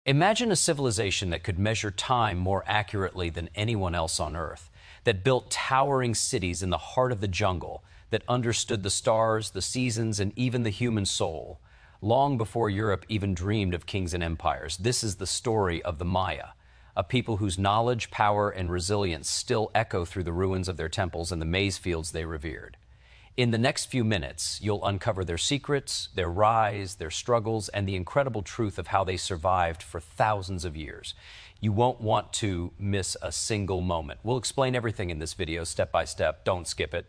Imagine a civilization that could measure time more accurately than anyone else on Earth, that built towering cities in the heart of the jungle, that understood the stars, the seasons, and even the human soul, long before Europe even dreamed of kings and empires. This is the story of the Maya, a people whose knowledge, power, and resilience still echo through the ruins of their temples and the maize fields they revered. In the next few minutes, you'll uncover their secrets, their rise, their struggles, and the incredible truth of how they survived for thousands of years. You won't want to miss a single moment. We'll explain everything in this video step by step. Don't skip it.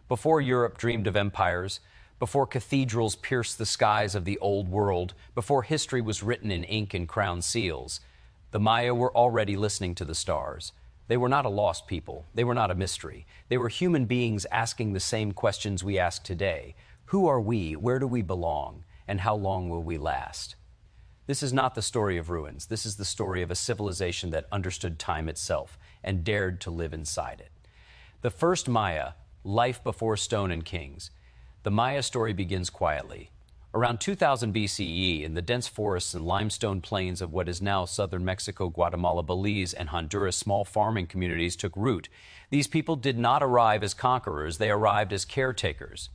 Before Europe dreamed of empires, before cathedrals pierced the skies of the old world, before history was written in ink and crown seals, the Maya were already listening to the stars. They were not a lost people. They were not a mystery. They were human beings asking the same questions we ask today. Who are we? Where do we belong? And how long will we last? This is not the story of ruins. This is the story of a civilization that understood time itself and dared to live inside it. The first Maya, life before stone and kings. The Maya story begins quietly. Around 2000 BCE, in the dense forests and limestone plains of what is now southern Mexico, Guatemala, Belize, and Honduras, small farming communities took root. These people did not arrive as conquerors, they arrived as caretakers.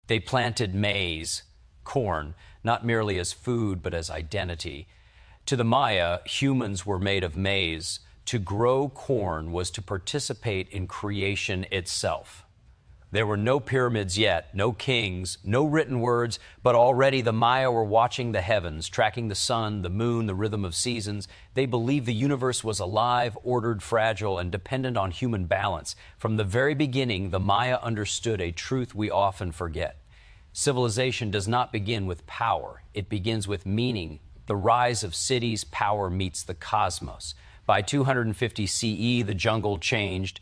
They planted maize, corn, not merely as food, but as identity. To the Maya, humans were made of maize. To grow corn was to participate in creation itself. There were no pyramids yet, no kings, no written words, but already the Maya were watching the heavens, tracking the sun, the moon, the rhythm of seasons. They believed the universe was alive, ordered, fragile, and dependent on human balance. From the very beginning, the Maya understood a truth we often forget. Civilization does not begin with power. It begins with meaning. The rise of cities, power meets the cosmos. By 250 CE, the jungle changed.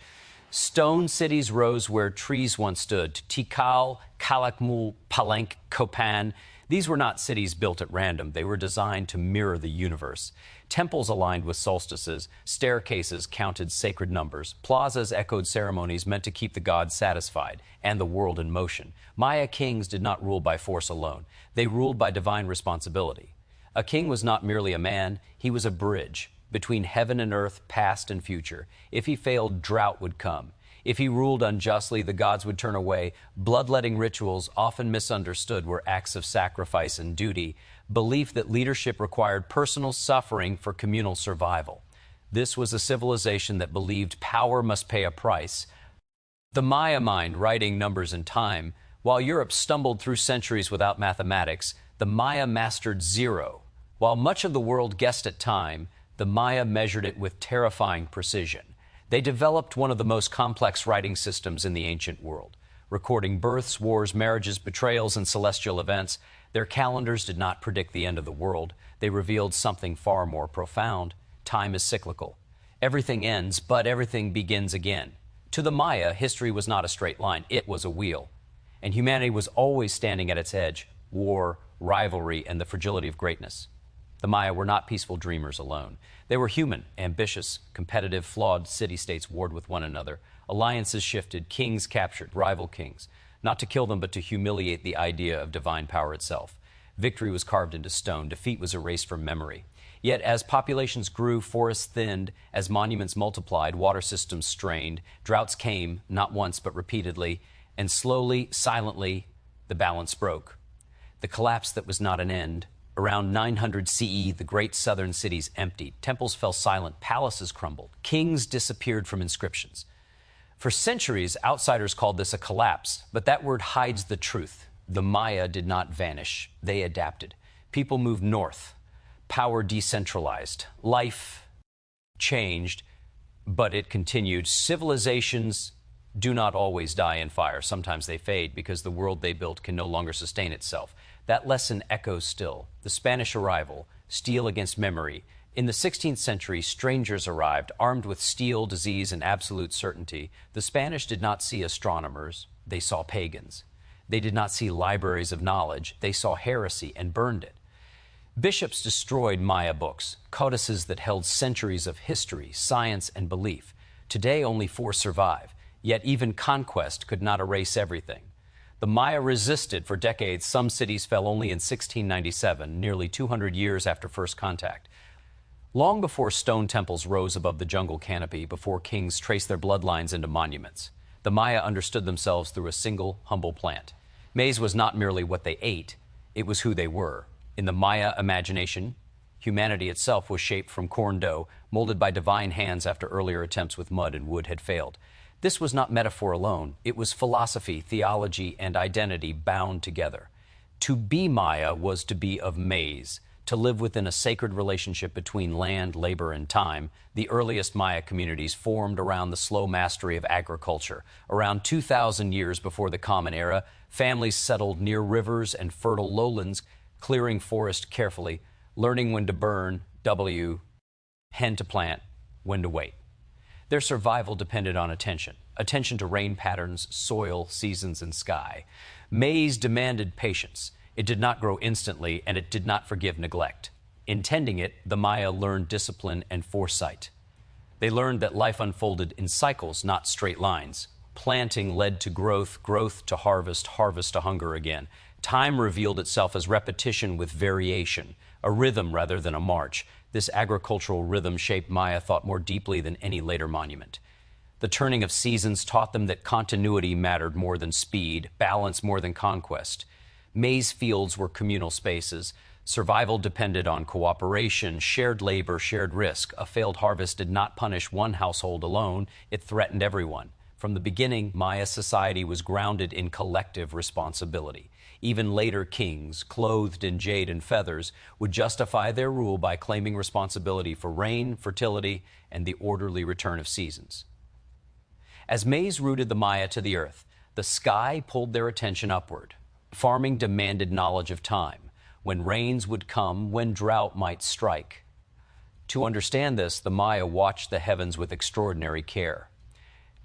Stone cities rose where trees once stood. Tikal, Calakmul, Palenque, Copán. These were not cities built at random. They were designed to mirror the universe. Temples aligned with solstices. Staircases counted sacred numbers. Plazas echoed ceremonies meant to keep the gods satisfied and the world in motion. Maya kings did not rule by force alone. They ruled by divine responsibility. A king was not merely a man. He was a bridge between heaven and earth, past and future. If he failed, drought would come. If he ruled unjustly, the gods would turn away. Bloodletting rituals, often misunderstood, were acts of sacrifice and duty, belief that leadership required personal suffering for communal survival. This was a civilization that believed power must pay a price. The Maya mind, writing numbers and time, while Europe stumbled through centuries without mathematics, the Maya mastered zero. While much of the world guessed at time, the Maya measured it with terrifying precision. They developed one of the most complex writing systems in the ancient world, recording births, wars, marriages, betrayals, and celestial events. Their calendars did not predict the end of the world. They revealed something far more profound. Time is cyclical. Everything ends, but everything begins again. To the Maya, history was not a straight line. It was a wheel. And humanity was always standing at its edge: war, rivalry, and the fragility of greatness. The Maya were not peaceful dreamers alone. They were human, ambitious, competitive, flawed. City-states warred with one another. Alliances shifted, kings captured, rival kings. Not to kill them, but to humiliate the idea of divine power itself. Victory was carved into stone. Defeat was erased from memory. Yet as populations grew, forests thinned, as monuments multiplied, water systems strained, droughts came, not once but repeatedly, and slowly, silently, the balance broke. The collapse that was not an end. Around 900 CE, the great southern cities emptied. Temples fell silent. Palaces crumbled. Kings disappeared from inscriptions. For centuries, outsiders called this a collapse, but that word hides the truth. The Maya did not vanish. They adapted. People moved north. Power decentralized. Life changed, but it continued. Civilizations do not always die in fire. Sometimes they fade because the world they built can no longer sustain itself. That lesson echoes still. The Spanish arrival, steel against memory. In the 16th century, strangers arrived, armed with steel, disease, and absolute certainty. The Spanish did not see astronomers. They saw pagans. They did not see libraries of knowledge. They saw heresy and burned it. Bishops destroyed Maya books, codices that held centuries of history, science, and belief. Today, only 4 survive. Yet even conquest could not erase everything. The Maya resisted for decades. Some cities fell only in 1697, nearly 200 years after first contact. Long before stone temples rose above the jungle canopy, before kings traced their bloodlines into monuments, the Maya understood themselves through a single, humble plant. Maize was not merely what they ate, it was who they were. In the Maya imagination, humanity itself was shaped from corn dough, molded by divine hands after earlier attempts with mud and wood had failed. This was not metaphor alone, it was philosophy, theology, and identity bound together. To be Maya was to be of maize, to live within a sacred relationship between land, labor, and time. The earliest Maya communities formed around the slow mastery of agriculture. Around 2,000 years before the Common Era, families settled near rivers and fertile lowlands, clearing forest carefully, learning when to burn, when to plant, when to wait. Their survival depended on attention to rain patterns, soil, seasons, and sky. Maize demanded patience. It did not grow instantly, and it did not forgive neglect. In tending it, the Maya learned discipline and foresight. They learned that life unfolded in cycles, not straight lines. Planting led to growth, growth to harvest, harvest to hunger again. Time revealed itself as repetition with variation, a rhythm rather than a march. This agricultural rhythm shaped Maya thought more deeply than any later monument. The turning of seasons taught them that continuity mattered more than speed, balance more than conquest. Maize fields were communal spaces. Survival depended on cooperation, shared labor, shared risk. A failed harvest did not punish one household alone, it threatened everyone. From the beginning, Maya society was grounded in collective responsibility. Even later kings, clothed in jade and feathers, would justify their rule by claiming responsibility for rain, fertility, and the orderly return of seasons. As maize rooted the Maya to the earth, the sky pulled their attention upward. Farming demanded knowledge of time, when rains would come, when drought might strike. To understand this, the Maya watched the heavens with extraordinary care.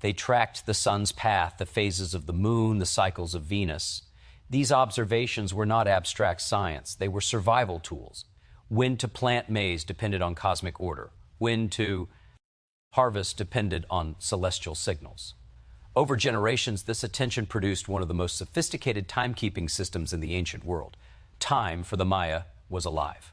They tracked the sun's path, the phases of the moon, the cycles of Venus. These observations were not abstract science, they were survival tools. When to plant maize depended on cosmic order. When to harvest depended on celestial signals. Over generations, this attention produced one of the most sophisticated timekeeping systems in the ancient world. Time, for the Maya, was alive.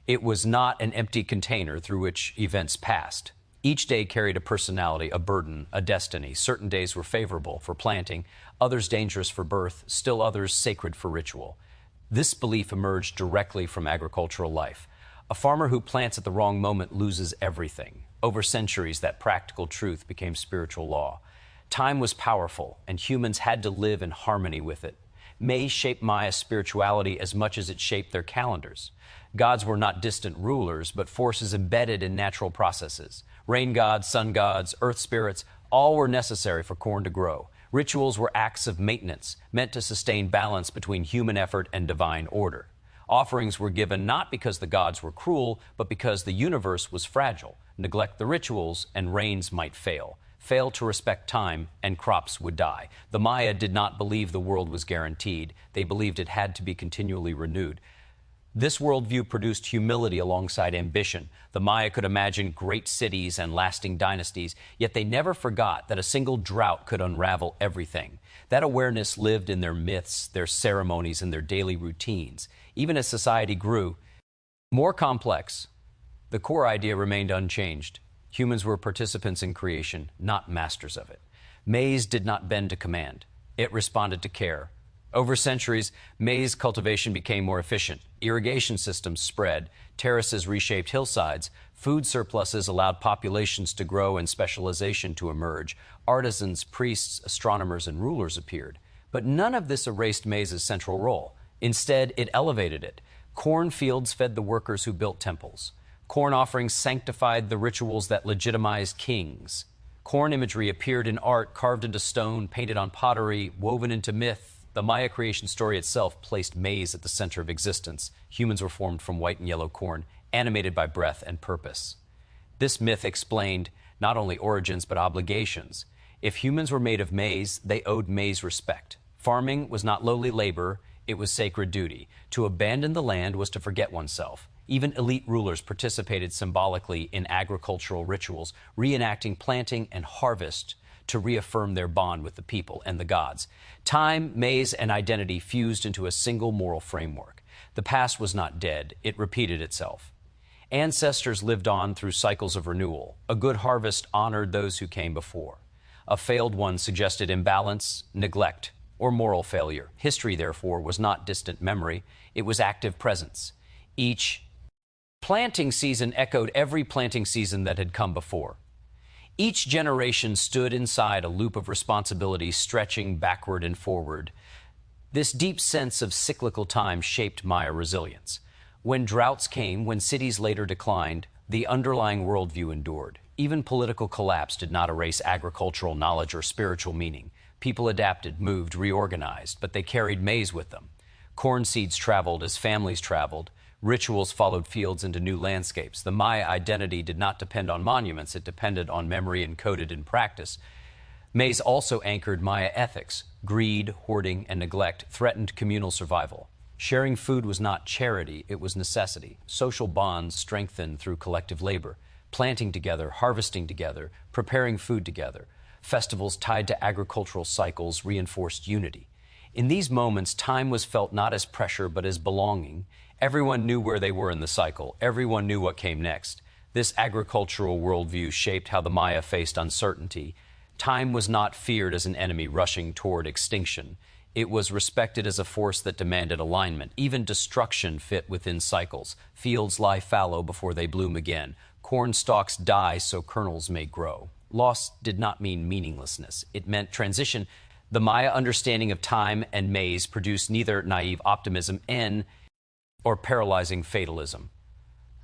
It was not an empty container through which events passed. Each day carried a personality, a burden, a destiny. Certain days were favorable for planting, others dangerous for birth, still others sacred for ritual. This belief emerged directly from agricultural life. A farmer who plants at the wrong moment loses everything. Over centuries, that practical truth became spiritual law. Time was powerful, and humans had to live in harmony with it. Maize shaped Maya spirituality as much as it shaped their calendars. Gods were not distant rulers, but forces embedded in natural processes. Rain gods, sun gods, earth spirits, all were necessary for corn to grow. Rituals were acts of maintenance, meant to sustain balance between human effort and divine order. Offerings were given not because the gods were cruel, but because the universe was fragile. Neglect the rituals, and rains might fail. Fail to respect time, and crops would die. The Maya did not believe the world was guaranteed. They believed it had to be continually renewed. This worldview produced humility alongside ambition. The Maya could imagine great cities and lasting dynasties, yet they never forgot that a single drought could unravel everything. That awareness lived in their myths, their ceremonies, and their daily routines. Even as society grew more complex, the core idea remained unchanged. Humans were participants in creation, not masters of it. Maize did not bend to command. It responded to care. Over centuries, maize cultivation became more efficient. Irrigation systems spread. Terraces reshaped hillsides. Food surpluses allowed populations to grow and specialization to emerge. Artisans, priests, astronomers, and rulers appeared. But none of this erased maize's central role. Instead, it elevated it. Cornfields fed the workers who built temples. Corn offerings sanctified the rituals that legitimized kings. Corn imagery appeared in art, carved into stone, painted on pottery, woven into myth. The Maya creation story itself placed maize at the center of existence. Humans were formed from white and yellow corn, animated by breath and purpose. This myth explained not only origins but obligations. If humans were made of maize, they owed maize respect. Farming was not lowly labor, it was sacred duty. To abandon the land was to forget oneself. Even elite rulers participated symbolically in agricultural rituals, reenacting planting and harvest to reaffirm their bond with the people and the gods. Time, maize, and identity fused into a single moral framework. The past was not dead, it repeated itself. Ancestors lived on through cycles of renewal. A good harvest honored those who came before. A failed one suggested imbalance, neglect, or moral failure. History, therefore, was not distant memory. It was active presence. Each planting season echoed every planting season that had come before. Each generation stood inside a loop of responsibility stretching backward and forward. This deep sense of cyclical time shaped Maya resilience. When droughts came, when cities later declined, the underlying worldview endured. Even political collapse did not erase agricultural knowledge or spiritual meaning. People adapted, moved, reorganized, but they carried maize with them. Corn seeds traveled as families traveled. Rituals followed fields into new landscapes. The Maya identity did not depend on monuments. It depended on memory encoded in practice. Maize also anchored Maya ethics. Greed, hoarding, and neglect threatened communal survival. Sharing food was not charity, it was necessity. Social bonds strengthened through collective labor. Planting together, harvesting together, preparing food together. Festivals tied to agricultural cycles reinforced unity. In these moments, time was felt not as pressure but as belonging. Everyone knew where they were in the cycle. Everyone knew what came next. This agricultural worldview shaped how the Maya faced uncertainty. Time was not feared as an enemy rushing toward extinction. It was respected as a force that demanded alignment. Even destruction fit within cycles. Fields lie fallow before they bloom again. Corn stalks die so kernels may grow. Loss did not mean meaninglessness. It meant transition. The Maya understanding of time and maize produced neither naive optimism or paralyzing fatalism.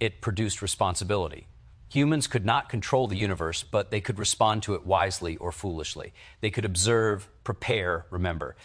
It produced responsibility. Humans could not control the universe, but they could respond to it wisely or foolishly. They could observe, prepare, remember.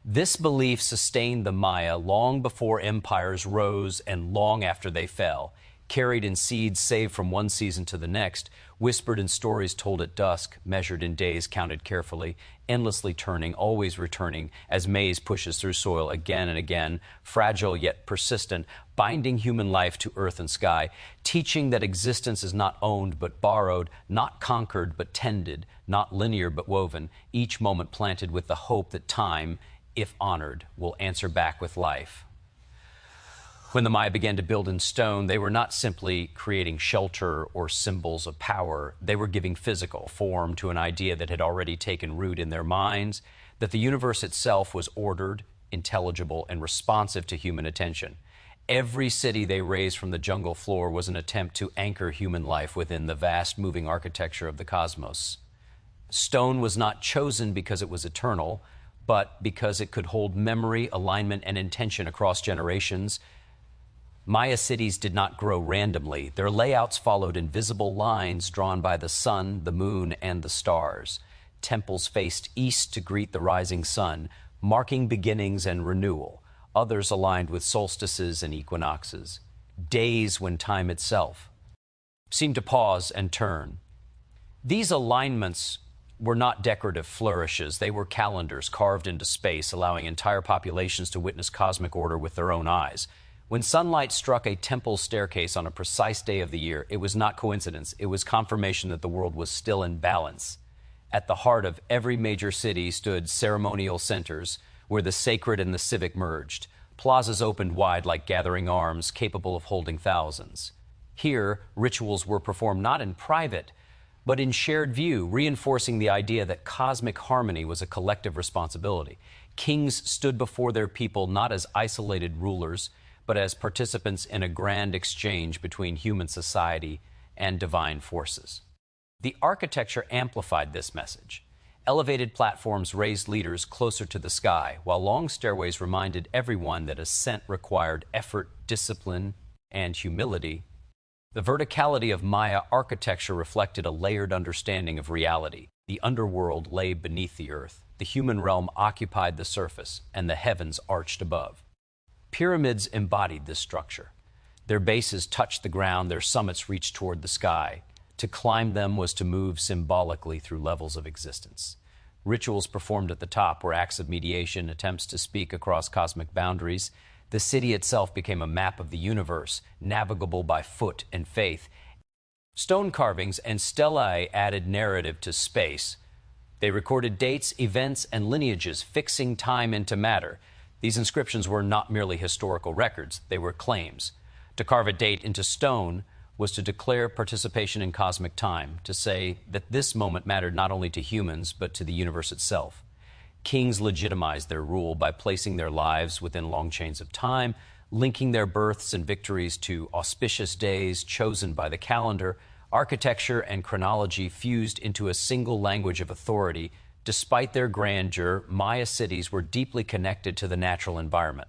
This belief sustained the Maya long before empires rose and long after they fell. Carried in seeds saved from one season to the next, whispered in stories told at dusk, measured in days counted carefully, endlessly turning, always returning, as maize pushes through soil again and again, fragile yet persistent, binding human life to earth and sky, teaching that existence is not owned but borrowed, not conquered but tended, not linear but woven, each moment planted with the hope that time, if honored, will answer back with life. When the Maya began to build in stone, they were not simply creating shelter or symbols of power. They were giving physical form to an idea that had already taken root in their minds, that the universe itself was ordered, intelligible, and responsive to human attention. Every city they raised from the jungle floor was an attempt to anchor human life within the vast moving architecture of the cosmos. Stone was not chosen because it was eternal, but because it could hold memory, alignment, and intention across generations. Maya cities did not grow randomly. Their layouts followed invisible lines drawn by the sun, the moon, and the stars. Temples faced east to greet the rising sun, marking beginnings and renewal. Others aligned with solstices and equinoxes. Days when time itself seemed to pause and turn. These alignments were not decorative flourishes. They were calendars carved into space, allowing entire populations to witness cosmic order with their own eyes. When sunlight struck a temple staircase on a precise day of the year, it was not coincidence. It was confirmation that the world was still in balance. At the heart of every major city stood ceremonial centers where the sacred and the civic merged. Plazas opened wide like gathering arms, capable of holding thousands. Here, rituals were performed not in private, but in shared view, reinforcing the idea that cosmic harmony was a collective responsibility. Kings stood before their people not as isolated rulers, but as participants in a grand exchange between human society and divine forces. The architecture amplified this message. Elevated platforms raised leaders closer to the sky, while long stairways reminded everyone that ascent required effort, discipline, and humility. The verticality of Maya architecture reflected a layered understanding of reality. The underworld lay beneath the earth, the human realm occupied the surface, and the heavens arched above. Pyramids embodied this structure. Their bases touched the ground, their summits reached toward the sky. To climb them was to move symbolically through levels of existence. Rituals performed at the top were acts of mediation, attempts to speak across cosmic boundaries. The city itself became a map of the universe, navigable by foot and faith. Stone carvings and stelae added narrative to space. They recorded dates, events, and lineages, fixing time into matter. These inscriptions were not merely historical records, they were claims. To carve a date into stone was to declare participation in cosmic time, to say that this moment mattered not only to humans, but to the universe itself. Kings legitimized their rule by placing their lives within long chains of time, linking their births and victories to auspicious days chosen by the calendar. Architecture and chronology fused into a single language of authority. Despite their grandeur, Maya cities were deeply connected to the natural environment.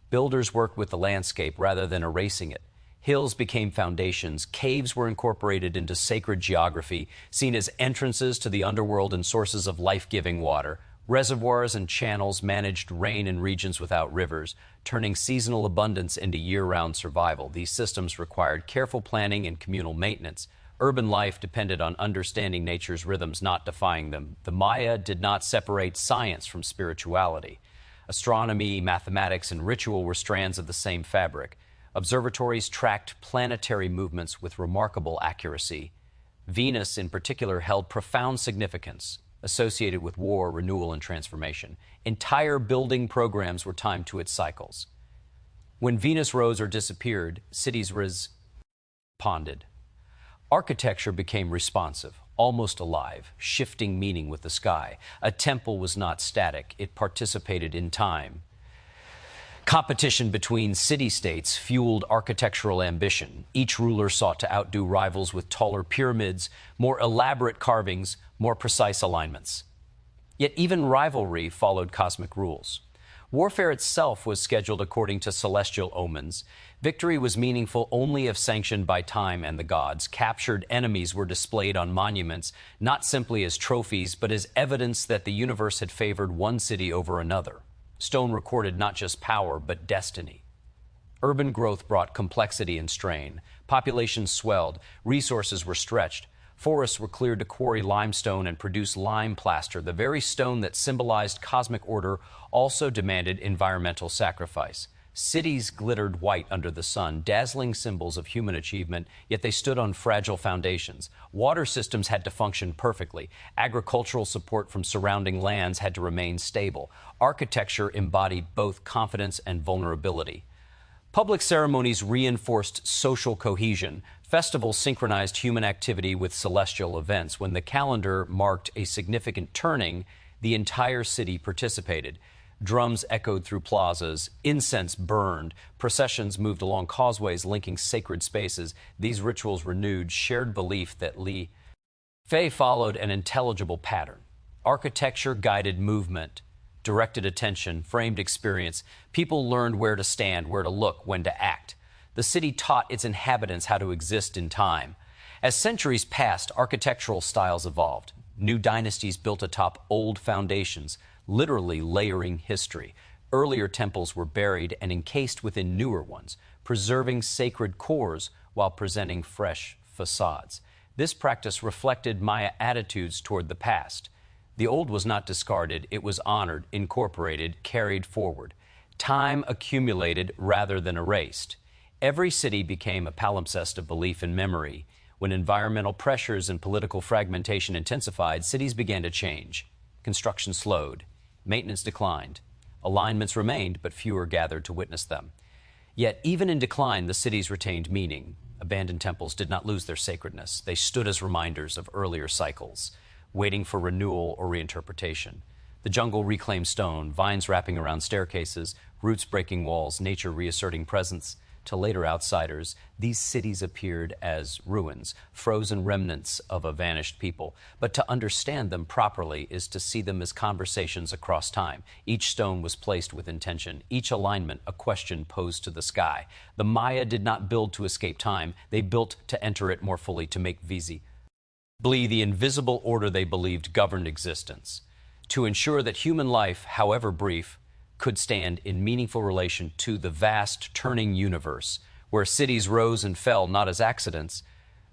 Builders worked with the landscape rather than erasing it. Hills became foundations, caves were incorporated into sacred geography, seen as entrances to the underworld and sources of life-giving water. Reservoirs and channels managed rain in regions without rivers, turning seasonal abundance into year-round survival. These systems required careful planning and communal maintenance. Urban life depended on understanding nature's rhythms, not defying them. The Maya did not separate science from spirituality. Astronomy, mathematics, and ritual were strands of the same fabric. Observatories tracked planetary movements with remarkable accuracy. Venus, in particular, held profound significance associated with war, renewal, and transformation. Entire building programs were timed to its cycles. When Venus rose or disappeared, cities responded. Architecture became responsive, almost alive, shifting meaning with the sky. A temple was not static, it participated in time. Competition between city-states fueled architectural ambition. Each ruler sought to outdo rivals with taller pyramids, more elaborate carvings, more precise alignments. Yet even rivalry followed cosmic rules. Warfare itself was scheduled according to celestial omens. Victory was meaningful only if sanctioned by time and the gods. Captured enemies were displayed on monuments, not simply as trophies, but as evidence that the universe had favored one city over another. Stone recorded not just power, but destiny. Urban growth brought complexity and strain. Populations swelled, resources were stretched. Forests were cleared to quarry limestone and produce lime plaster. The very stone that symbolized cosmic order also demanded environmental sacrifice. Cities glittered white under the sun, dazzling symbols of human achievement, yet they stood on fragile foundations. Water systems had to function perfectly. Agricultural support from surrounding lands had to remain stable. Architecture embodied both confidence and vulnerability. Public ceremonies reinforced social cohesion. Festivals synchronized human activity with celestial events. When the calendar marked a significant turning, the entire city participated. Drums echoed through plazas, incense burned, processions moved along causeways linking sacred spaces. These rituals renewed shared belief that Li Fei followed an intelligible pattern. Architecture guided movement, directed attention, framed experience. People learned where to stand, where to look, when to act. The city taught its inhabitants how to exist in time. As centuries passed, architectural styles evolved. New dynasties built atop old foundations, literally layering history. Earlier temples were buried and encased within newer ones, preserving sacred cores while presenting fresh facades. This practice reflected Maya attitudes toward the past. The old was not discarded, it was honored, incorporated, carried forward. Time accumulated rather than erased. Every city became a palimpsest of belief and memory. When environmental pressures and political fragmentation intensified, cities began to change. Construction slowed. Maintenance declined. Alignments remained, but fewer gathered to witness them. Yet, even in decline, the cities retained meaning. Abandoned temples did not lose their sacredness. They stood as reminders of earlier cycles, waiting for renewal or reinterpretation. The jungle reclaimed stone, vines wrapping around staircases, roots breaking walls, nature reasserting presence. To later outsiders, these cities appeared as ruins, frozen remnants of a vanished people. But to understand them properly is to see them as conversations across time. Each stone was placed with intention, each alignment a question posed to the sky. The Maya did not build to escape time, they built to enter it more fully, to make visibly the invisible order they believed governed existence, to ensure that human life, however brief, could stand in meaningful relation to the vast turning universe, where cities rose and fell not as accidents,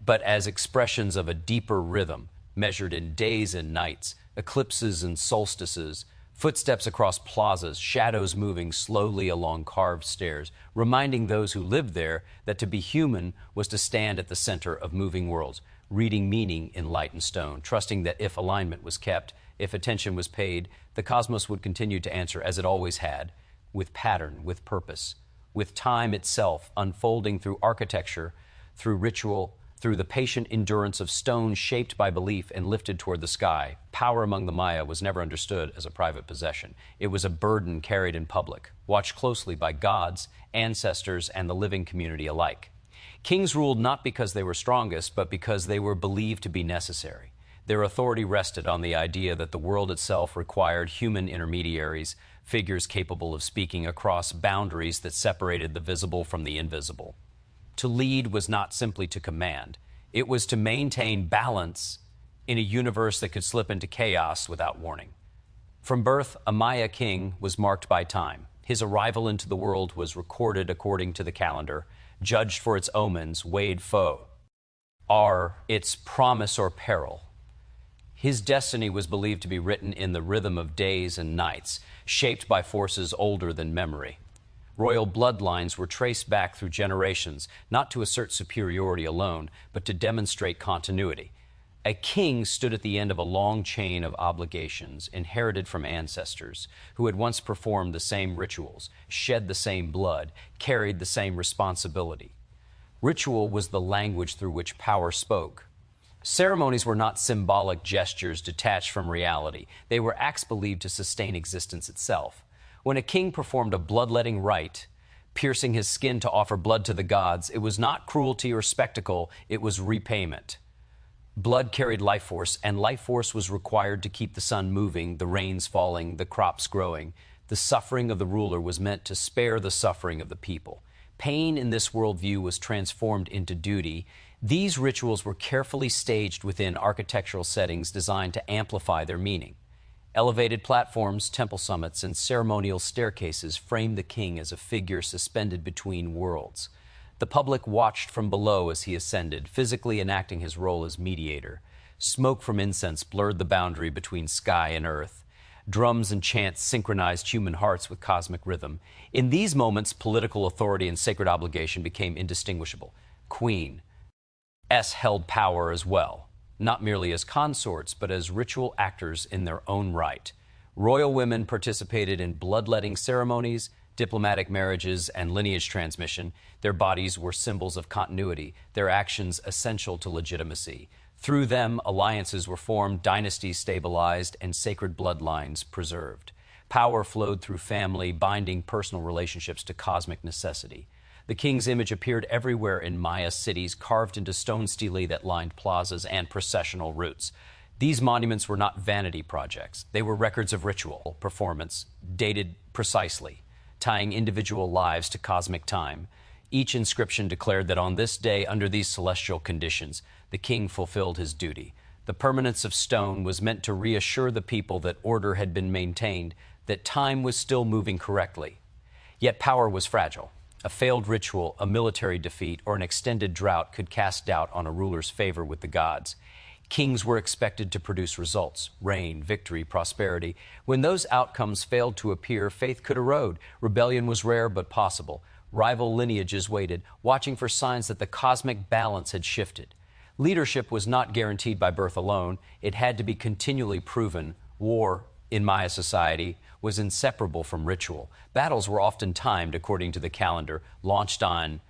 but as expressions of a deeper rhythm, measured in days and nights, eclipses and solstices, footsteps across plazas, shadows moving slowly along carved stairs, reminding those who lived there that to be human was to stand at the center of moving worlds, reading meaning in light and stone, trusting that if alignment was kept, if attention was paid, the cosmos would continue to answer as it always had, with pattern, with purpose, with time itself unfolding through architecture. through ritual, through the patient endurance of stone shaped by belief and lifted toward the sky. Power among the Maya was never understood as a private possession. It was a burden carried in public, watched closely by gods, ancestors, and the living community alike. Kings ruled not because they were strongest, but because they were believed to be necessary. Their authority rested on the idea that the world itself required human intermediaries, figures capable of speaking across boundaries that separated the visible from the invisible. To lead was not simply to command. It was to maintain balance in a universe that could slip into chaos without warning. From birth, a Maya king was marked by time. His arrival into the world was recorded according to the calendar, judged for its omens, weighed foe, are its promise or peril. His destiny was believed to be written in the rhythm of days and nights, shaped by forces older than memory. Royal bloodlines were traced back through generations, not to assert superiority alone, but to demonstrate continuity. A king stood at the end of a long chain of obligations inherited from ancestors who had once performed the same rituals, shed the same blood, carried the same responsibility. Ritual was the language through which power spoke. Ceremonies were not symbolic gestures detached from reality. They were acts believed to sustain existence itself. When a king performed a bloodletting rite, piercing his skin to offer blood to the gods, it was not cruelty or spectacle, it was repayment. Blood carried life force, and life force was required to keep the sun moving, the rains falling, the crops growing. The suffering of the ruler was meant to spare the suffering of the people. Pain in this worldview was transformed into duty. These rituals were carefully staged within architectural settings designed to amplify their meaning. Elevated platforms, temple summits, and ceremonial staircases framed the king as a figure suspended between worlds. The public watched from below as he ascended, physically enacting his role as mediator. Smoke from incense blurred the boundary between sky and earth. Drums and chants synchronized human hearts with cosmic rhythm. In these moments, political authority and sacred obligation became indistinguishable. Queen S held power as well, not merely as consorts, but as ritual actors in their own right. Royal women participated in bloodletting ceremonies, diplomatic marriages, and lineage transmission. Their bodies were symbols of continuity, their actions essential to legitimacy. Through them, alliances were formed, dynasties stabilized, and sacred bloodlines preserved. Power flowed through family, binding personal relationships to cosmic necessity. The king's image appeared everywhere in Maya cities, carved into stone stelae that lined plazas and processional routes. These monuments were not vanity projects. They were records of ritual, performance, dated precisely, tying individual lives to cosmic time. Each inscription declared that on this day, under these celestial conditions, the king fulfilled his duty. The permanence of stone was meant to reassure the people that order had been maintained, that time was still moving correctly. Yet power was fragile. A failed ritual, a military defeat, or an extended drought could cast doubt on a ruler's favor with the gods. Kings were expected to produce results, reign, victory, prosperity. When those outcomes failed to appear, faith could erode. Rebellion was rare but possible. Rival lineages waited, watching for signs that the cosmic balance had shifted. Leadership was not guaranteed by birth alone. It had to be continually proven. War, in Maya society, was inseparable from ritual. Battles were often timed according to the calendar, launched on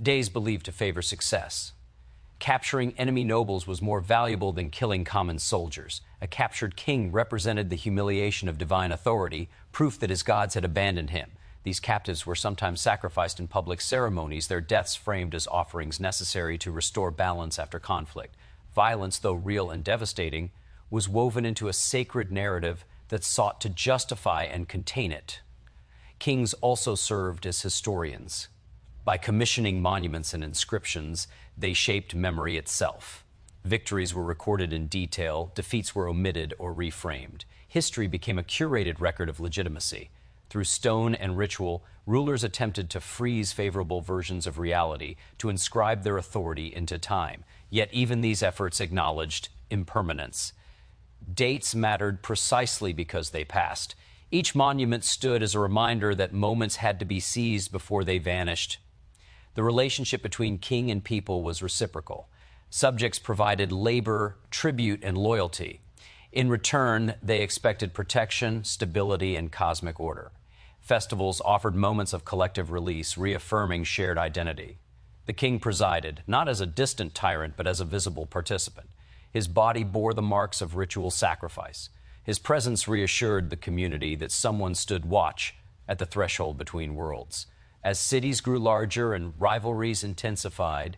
days believed to favor success. Capturing enemy nobles was more valuable than killing common soldiers. A captured king represented the humiliation of divine authority, proof that his gods had abandoned him. These captives were sometimes sacrificed in public ceremonies, their deaths framed as offerings necessary to restore balance after conflict. Violence, though real and devastating, was woven into a sacred narrative that sought to justify and contain it. Kings also served as historians. By commissioning monuments and inscriptions, they shaped memory itself. Victories were recorded in detail, defeats were omitted or reframed. History became a curated record of legitimacy. Through stone and ritual, rulers attempted to freeze favorable versions of reality, to inscribe their authority into time. Yet even these efforts acknowledged impermanence. Dates mattered precisely because they passed. Each monument stood as a reminder that moments had to be seized before they vanished. The relationship between king and people was reciprocal. Subjects provided labor, tribute, and loyalty. In return, they expected protection, stability, and cosmic order. Festivals offered moments of collective release, reaffirming shared identity. The king presided, not as a distant tyrant, but as a visible participant. His body bore the marks of ritual sacrifice. His presence reassured the community that someone stood watch at the threshold between worlds. As cities grew larger and rivalries intensified,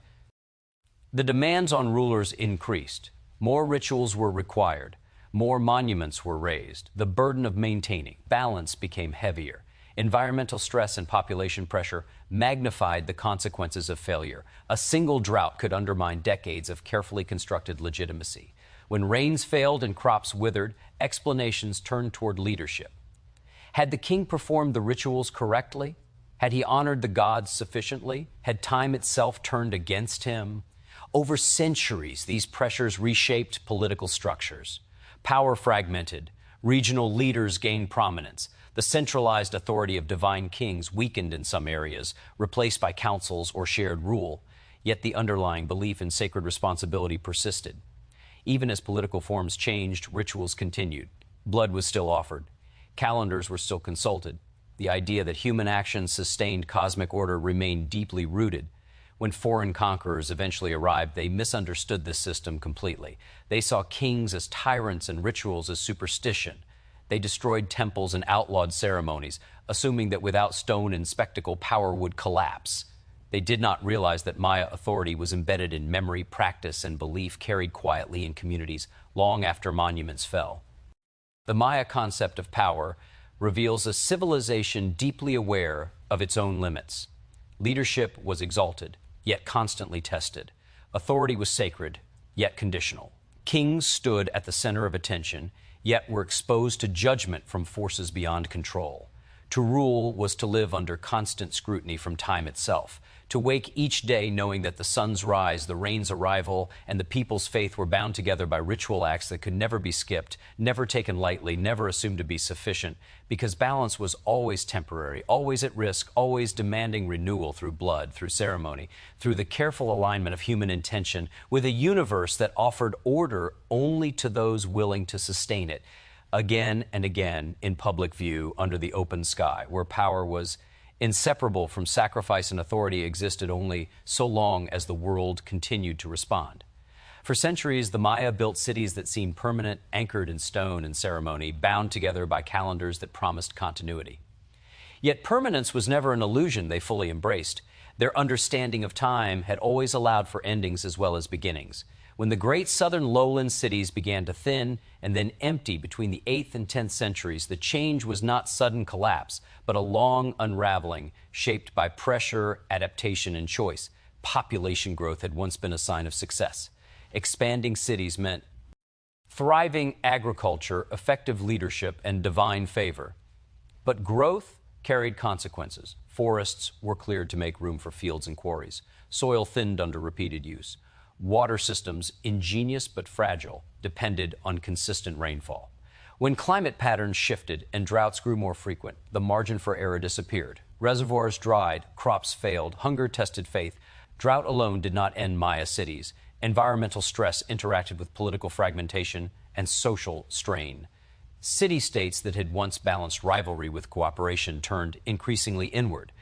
the demands on rulers increased. More rituals were required. More monuments were raised. The burden of maintaining balance became heavier. Environmental stress and population pressure magnified the consequences of failure. A single drought could undermine decades of carefully constructed legitimacy. When rains failed and crops withered, explanations turned toward leadership. Had the king performed the rituals correctly? Had he honored the gods sufficiently? Had time itself turned against him? Over centuries, these pressures reshaped political structures. Power fragmented. Regional leaders gained prominence. The centralized authority of divine kings weakened in some areas, replaced by councils or shared rule, yet the underlying belief in sacred responsibility persisted. Even as political forms changed, rituals continued. Blood was still offered. Calendars were still consulted. The idea that human actions sustained cosmic order remained deeply rooted. When foreign conquerors eventually arrived, they misunderstood this system completely. They saw kings as tyrants and rituals as superstition. They destroyed temples and outlawed ceremonies, assuming that without stone and spectacle, power would collapse. They did not realize that Maya authority was embedded in memory, practice, and belief carried quietly in communities long after monuments fell. The Maya concept of power reveals a civilization deeply aware of its own limits. Leadership was exalted, yet constantly tested. Authority was sacred, yet conditional. Kings stood at the center of attention, yet were exposed to judgment from forces beyond control. To rule was to live under constant scrutiny from time itself, to wake each day knowing that the sun's rise, the rain's arrival, and the people's faith were bound together by ritual acts that could never be skipped, never taken lightly, never assumed to be sufficient, because balance was always temporary, always at risk, always demanding renewal through blood, through ceremony, through the careful alignment of human intention with a universe that offered order only to those willing to sustain it, again and again in public view under the open sky, where power was inseparable from sacrifice and authority existed only so long as the world continued to respond. For centuries, the Maya built cities that seemed permanent, anchored in stone and ceremony, bound together by calendars that promised continuity. Yet permanence was never an illusion they fully embraced. Their understanding of time had always allowed for endings as well as beginnings. When the great southern lowland cities began to thin and then empty between the 8th and 10th centuries, the change was not sudden collapse, but a long unraveling shaped by pressure, adaptation, and choice. Population growth had once been a sign of success. Expanding cities meant thriving agriculture, effective leadership, and divine favor. But growth carried consequences. Forests were cleared to make room for fields and quarries. Soil thinned under repeated use. Water systems, ingenious but fragile, depended on consistent rainfall. When climate patterns shifted and droughts grew more frequent, the margin for error disappeared. Reservoirs dried, crops failed, hunger tested faith. Drought alone did not end Maya cities. Environmental stress interacted with political fragmentation and social strain. City-states that had once balanced rivalry with cooperation turned increasingly inward.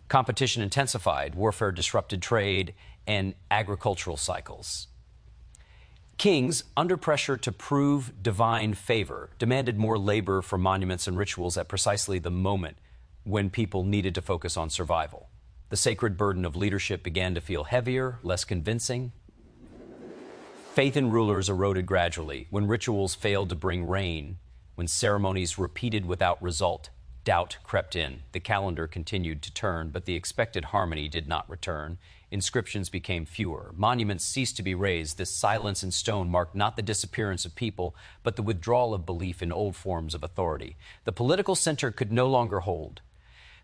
Competition intensified, warfare disrupted trade and agricultural cycles. Kings, under pressure to prove divine favor, demanded more labor for monuments and rituals at precisely the moment when people needed to focus on survival. The sacred burden of leadership began to feel heavier, less convincing. Faith in rulers eroded gradually. When rituals failed to bring rain, when ceremonies repeated without result, doubt crept in. The calendar continued to turn, but the expected harmony did not return. Inscriptions became fewer. Monuments ceased to be raised. This silence in stone marked not the disappearance of people, but the withdrawal of belief in old forms of authority. The political center could no longer hold.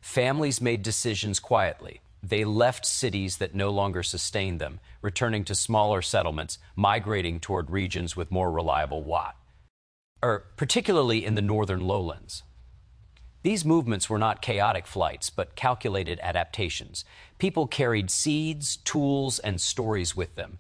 Families made decisions quietly. They left cities that no longer sustained them, returning to smaller settlements, migrating toward regions with more reliable particularly in the northern lowlands. These movements were not chaotic flights, but calculated adaptations. People carried seeds, tools, and stories with them.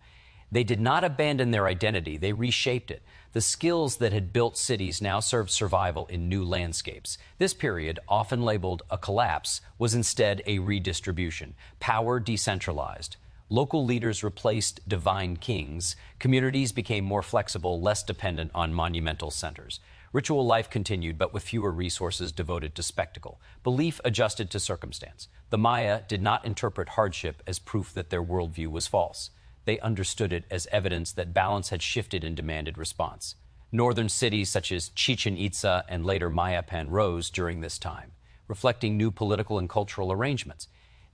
They did not abandon their identity, they reshaped it. The skills that had built cities now served survival in new landscapes. This period, often labeled a collapse, was instead a redistribution. Power decentralized. Local leaders replaced divine kings. Communities became more flexible, less dependent on monumental centers. Ritual life continued, but with fewer resources devoted to spectacle. Belief adjusted to circumstance. The Maya did not interpret hardship as proof that their worldview was false. They understood it as evidence that balance had shifted and demanded response. Northern cities such as Chichen, Itza, and later Mayapán rose during this time, reflecting new political and cultural arrangements.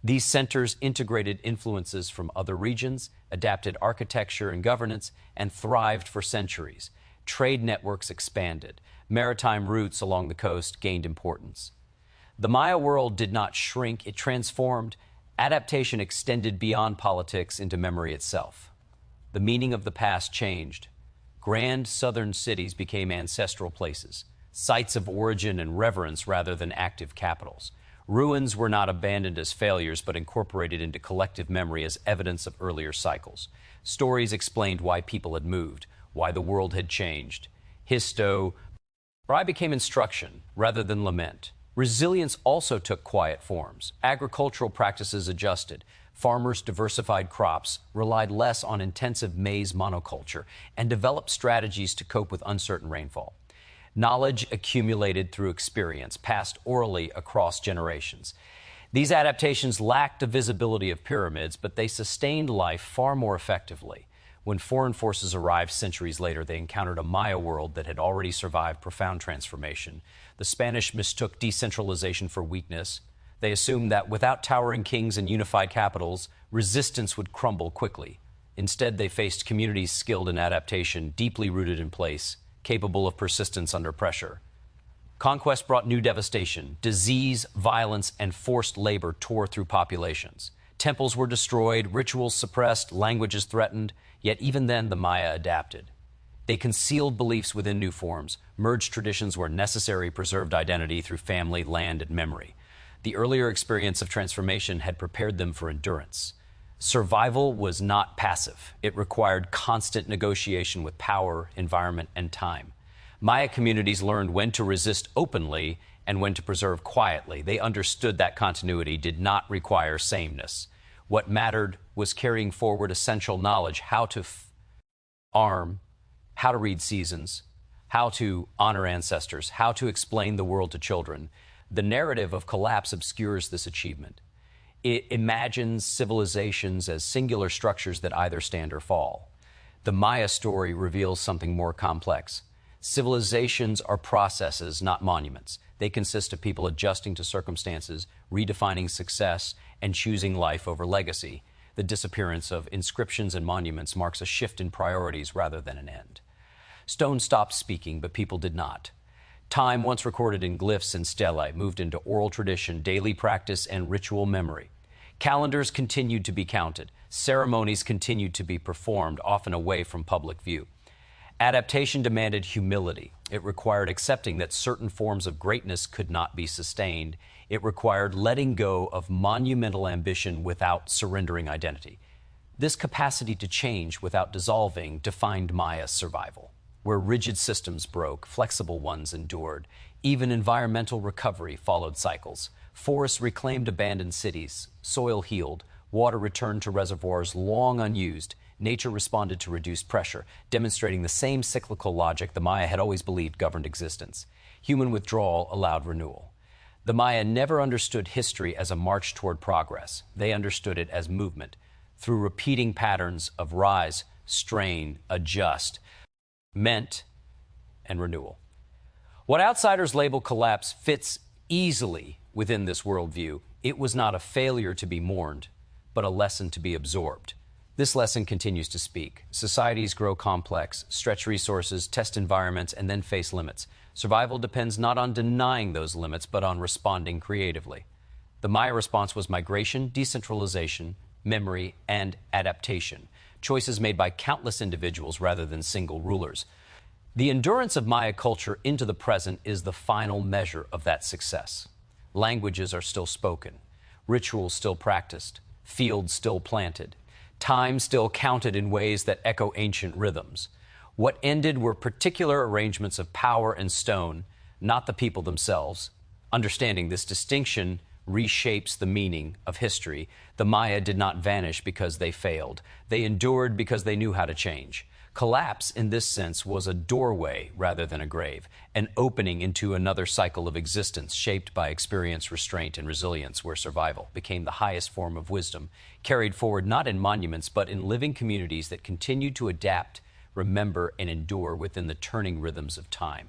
These centers integrated influences from other regions, adapted architecture and governance, and thrived for centuries. Trade networks expanded. Maritime routes along the coast gained importance. The Maya world did not shrink, it transformed. Adaptation extended beyond politics into memory itself. The meaning of the past changed. Grand southern cities became ancestral places, sites of origin and reverence rather than active capitals. Ruins were not abandoned as failures, but incorporated into collective memory as evidence of earlier cycles. Stories explained why people had moved, why the world had changed. Histo became instruction rather than lament. Resilience also took quiet forms. Agricultural practices adjusted. Farmers diversified crops, relied less on intensive maize monoculture, and developed strategies to cope with uncertain rainfall. Knowledge accumulated through experience, passed orally across generations. These adaptations lacked the visibility of pyramids, but they sustained life far more effectively. When foreign forces arrived centuries later, they encountered a Maya world that had already survived profound transformation. The Spanish mistook decentralization for weakness. They assumed that without towering kings and unified capitals, resistance would crumble quickly. Instead, they faced communities skilled in adaptation, deeply rooted in place, capable of persistence under pressure. Conquest brought new devastation. Disease, violence, and forced labor tore through populations. Temples were destroyed, rituals suppressed, languages threatened, yet even then the Maya adapted. They concealed beliefs within new forms, merged traditions where necessary, preserved identity through family, land, and memory. The earlier experience of transformation had prepared them for endurance. Survival was not passive. It required constant negotiation with power, environment, and time. Maya communities learned when to resist openly and when to preserve quietly. They understood that continuity did not require sameness. What mattered was carrying forward essential knowledge, how to arm, how to read seasons, how to honor ancestors, how to explain the world to children. The narrative of collapse obscures this achievement. It imagines civilizations as singular structures that either stand or fall. The Maya story reveals something more complex. Civilizations are processes, not monuments. They consist of people adjusting to circumstances, redefining success, and choosing life over legacy. The disappearance of inscriptions and monuments marks a shift in priorities rather than an end. Stone stopped speaking, but people did not. Time, once recorded in glyphs and stelae, moved into oral tradition, daily practice, and ritual memory. Calendars continued to be counted. Ceremonies continued to be performed, often away from public view. Adaptation demanded humility. It required accepting that certain forms of greatness could not be sustained. It required letting go of monumental ambition without surrendering identity. This capacity to change without dissolving defined Maya's survival. Where rigid systems broke, flexible ones endured. Even environmental recovery followed cycles. Forests reclaimed abandoned cities. Soil healed. Water returned to reservoirs long unused. Nature responded to reduced pressure, demonstrating the same cyclical logic the Maya had always believed governed existence. Human withdrawal allowed renewal. The Maya never understood history as a march toward progress. They understood it as movement, through repeating patterns of rise, strain, adjust, meant, and renewal. What outsiders label collapse fits easily within this worldview. It was not a failure to be mourned, but a lesson to be absorbed. This lesson continues to speak. Societies grow complex, stretch resources, test environments, and then face limits. Survival depends not on denying those limits, but on responding creatively. The Maya response was migration, decentralization, memory, and adaptation. Choices made by countless individuals rather than single rulers. The endurance of Maya culture into the present is the final measure of that success. Languages are still spoken, rituals still practiced, fields still planted, time still counted in ways that echo ancient rhythms. What ended were particular arrangements of power and stone, not the people themselves. Understanding this distinction reshapes the meaning of history, the Maya did not vanish because they failed. They endured because they knew how to change. Collapse, in this sense, was a doorway rather than a grave, an opening into another cycle of existence shaped by experience, restraint, and resilience, where survival became the highest form of wisdom, carried forward not in monuments, but in living communities that continued to adapt, remember, and endure within the turning rhythms of time.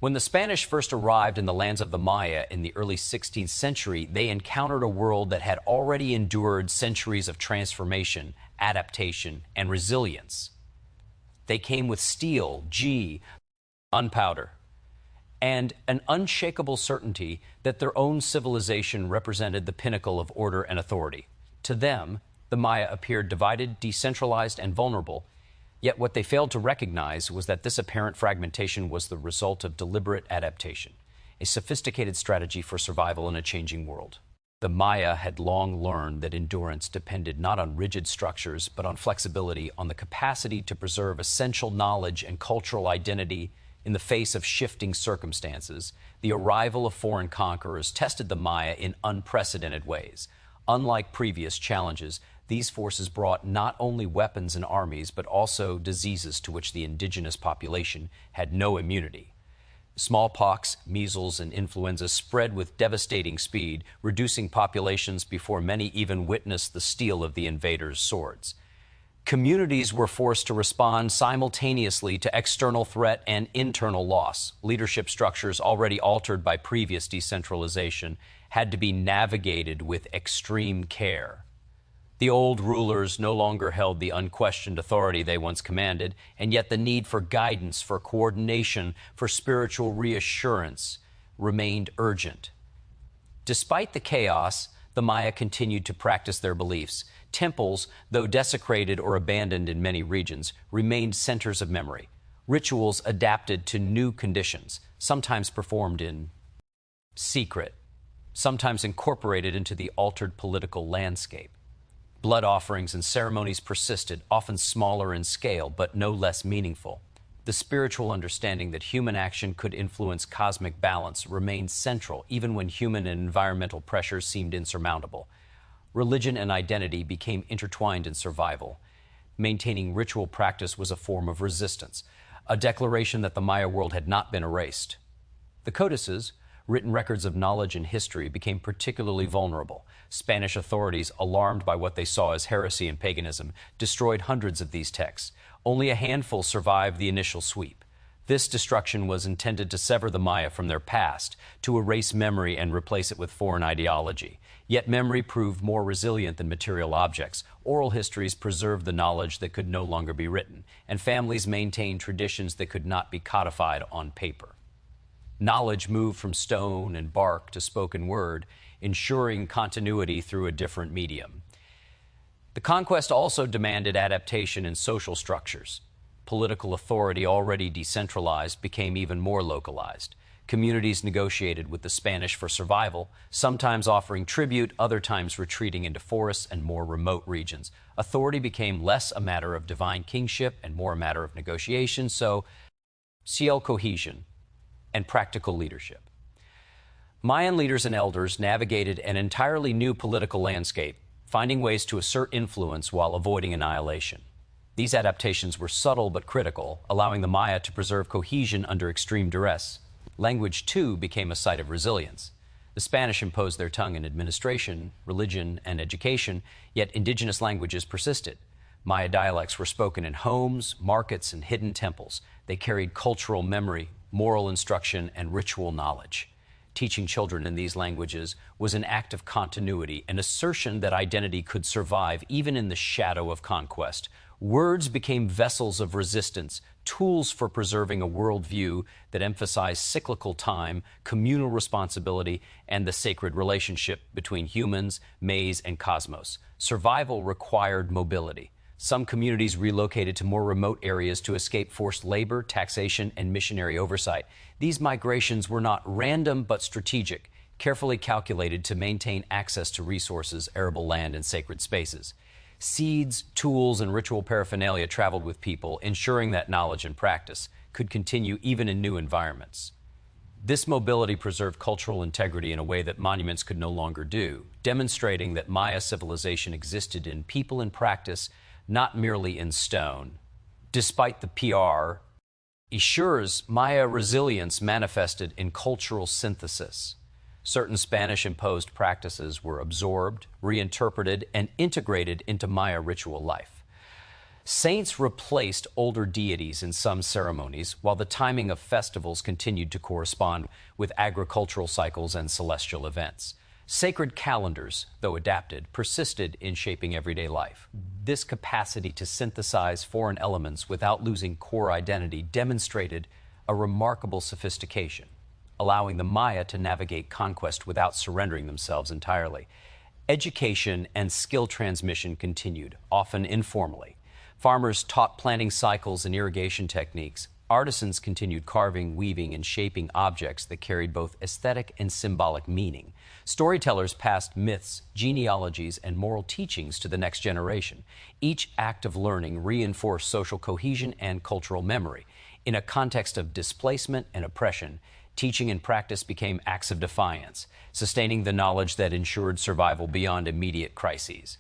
When the Spanish first arrived in the lands of the Maya in the early 16th century, they encountered a world that had already endured centuries of transformation, adaptation, and resilience. They came with steel, gunpowder, and an unshakable certainty that their own civilization represented the pinnacle of order and authority. To them, the Maya appeared divided, decentralized, and vulnerable. Yet what they failed to recognize was that this apparent fragmentation was the result of deliberate adaptation, a sophisticated strategy for survival in a changing world. The Maya had long learned that endurance depended not on rigid structures, but on flexibility, on the capacity to preserve essential knowledge and cultural identity in the face of shifting circumstances. The arrival of foreign conquerors tested the Maya in unprecedented ways. Unlike previous challenges, these forces brought not only weapons and armies, but also diseases to which the indigenous population had no immunity. Smallpox, measles, and influenza spread with devastating speed, reducing populations before many even witnessed the steel of the invaders' swords. Communities were forced to respond simultaneously to external threat and internal loss. Leadership structures already altered by previous decentralization had to be navigated with extreme care. The old rulers no longer held the unquestioned authority they once commanded, and yet the need for guidance, for coordination, for spiritual reassurance remained urgent. Despite the chaos, the Maya continued to practice their beliefs. Temples, though desecrated or abandoned in many regions, remained centers of memory. Rituals adapted to new conditions, sometimes performed in secret, sometimes incorporated into the altered political landscape. Blood offerings and ceremonies persisted, often smaller in scale, but no less meaningful. The spiritual understanding that human action could influence cosmic balance remained central, even when human and environmental pressures seemed insurmountable. Religion and identity became intertwined in survival. Maintaining ritual practice was a form of resistance, a declaration that the Maya world had not been erased. The codices, written records of knowledge and history, became particularly vulnerable. Spanish authorities, alarmed by what they saw as heresy and paganism, destroyed hundreds of these texts. Only a handful survived the initial sweep. This destruction was intended to sever the Maya from their past, to erase memory and replace it with foreign ideology. Yet memory proved more resilient than material objects. Oral histories preserved the knowledge that could no longer be written, and families maintained traditions that could not be codified on paper. Knowledge moved from stone and bark to spoken word, ensuring continuity through a different medium. The conquest also demanded adaptation in social structures. Political authority, already decentralized, became even more localized. Communities negotiated with the Spanish for survival, sometimes offering tribute, other times retreating into forests and more remote regions. Authority became less a matter of divine kingship and more a matter of negotiation, so cohesion and practical leadership. Mayan leaders and elders navigated an entirely new political landscape, finding ways to assert influence while avoiding annihilation. These adaptations were subtle but critical, allowing the Maya to preserve cohesion under extreme duress. Language, too, became a site of resilience. The Spanish imposed their tongue in administration, religion, and education, yet indigenous languages persisted. Maya dialects were spoken in homes, markets, and hidden temples. They carried cultural memory, moral instruction, and ritual knowledge. Teaching children in these languages was an act of continuity, an assertion that identity could survive even in the shadow of conquest. Words became vessels of resistance, tools for preserving a worldview that emphasized cyclical time, communal responsibility, and the sacred relationship between humans, maize, and cosmos. Survival required mobility. Some communities relocated to more remote areas to escape forced labor, taxation, and missionary oversight. These migrations were not random but strategic, carefully calculated to maintain access to resources, arable land, and sacred spaces. Seeds, tools, and ritual paraphernalia traveled with people, ensuring that knowledge and practice could continue even in new environments. This mobility preserved cultural integrity in a way that monuments could no longer do, demonstrating that Maya civilization existed in people and practice, not merely in stone. Despite the PR, assures Maya resilience manifested in cultural synthesis. Certain Spanish-imposed practices were absorbed, reinterpreted, and integrated into Maya ritual life. Saints replaced older deities in some ceremonies, while the timing of festivals continued to correspond with agricultural cycles and celestial events. Sacred calendars, though adapted, persisted in shaping everyday life. This capacity to synthesize foreign elements without losing core identity demonstrated a remarkable sophistication, allowing the Maya to navigate conquest without surrendering themselves entirely. Education and skill transmission continued, often informally. Farmers taught planting cycles and irrigation techniques. Artisans continued carving, weaving, and shaping objects that carried both aesthetic and symbolic meaning. Storytellers passed myths, genealogies, and moral teachings to the next generation. Each act of learning reinforced social cohesion and cultural memory. In a context of displacement and oppression, teaching and practice became acts of defiance, sustaining the knowledge that ensured survival beyond immediate crises.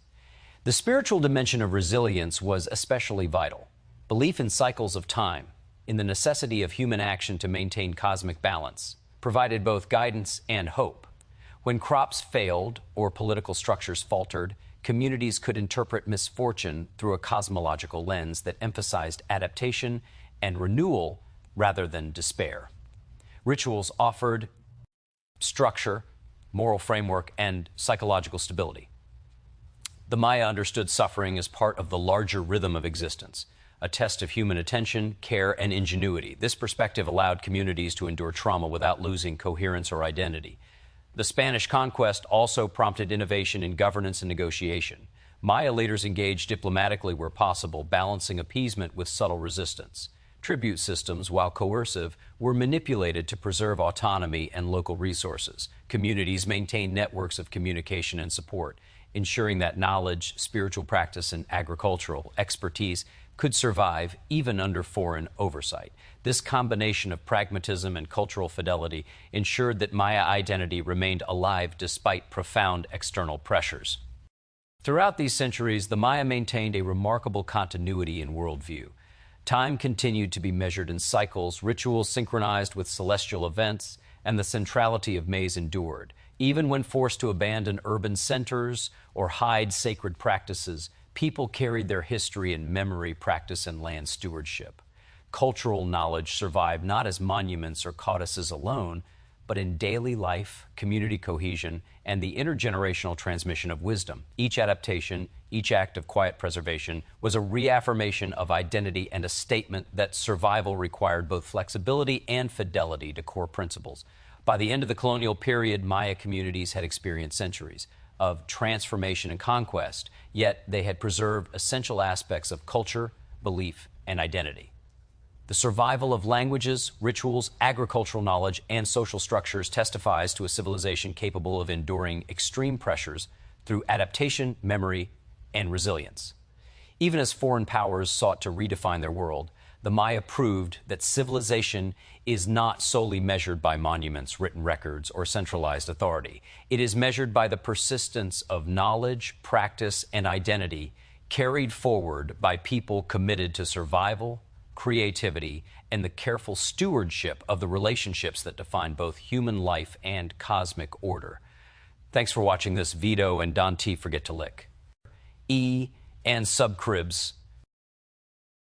The spiritual dimension of resilience was especially vital. Belief in cycles of time, in the necessity of human action to maintain cosmic balance, provided both guidance and hope. When crops failed or political structures faltered, communities could interpret misfortune through a cosmological lens that emphasized adaptation and renewal rather than despair. Rituals offered structure, moral framework, and psychological stability. The Maya understood suffering as part of the larger rhythm of existence, a test of human attention, care, and ingenuity. This perspective allowed communities to endure trauma without losing coherence or identity. The Spanish conquest also prompted innovation in governance and negotiation. Maya leaders engaged diplomatically where possible, balancing appeasement with subtle resistance. Tribute systems, while coercive, were manipulated to preserve autonomy and local resources. Communities maintained networks of communication and support, ensuring that knowledge, spiritual practice, and agricultural expertise could survive even under foreign oversight. This combination of pragmatism and cultural fidelity ensured that Maya identity remained alive despite profound external pressures. Throughout these centuries, the Maya maintained a remarkable continuity in worldview. Time continued to be measured in cycles, rituals synchronized with celestial events, and the centrality of maize endured. Even when forced to abandon urban centers or hide sacred practices, people carried their history in memory, practice, and land stewardship. Cultural knowledge survived not as monuments or codices alone, but in daily life, community cohesion, and the intergenerational transmission of wisdom. Each adaptation, each act of quiet preservation was a reaffirmation of identity and a statement that survival required both flexibility and fidelity to core principles. By the end of the colonial period, Maya communities had experienced centuries of transformation and conquest, yet they had preserved essential aspects of culture, belief, and identity. The survival of languages, rituals, agricultural knowledge, and social structures testifies to a civilization capable of enduring extreme pressures through adaptation, memory, and resilience. Even as foreign powers sought to redefine their world, the Maya proved that civilization is not solely measured by monuments, written records, or centralized authority. It is measured by the persistence of knowledge, practice, and identity carried forward by people committed to survival, creativity, and the careful stewardship of the relationships that define both human life and cosmic order. Thanks for watching this video, and don't forget to lick E and subcribs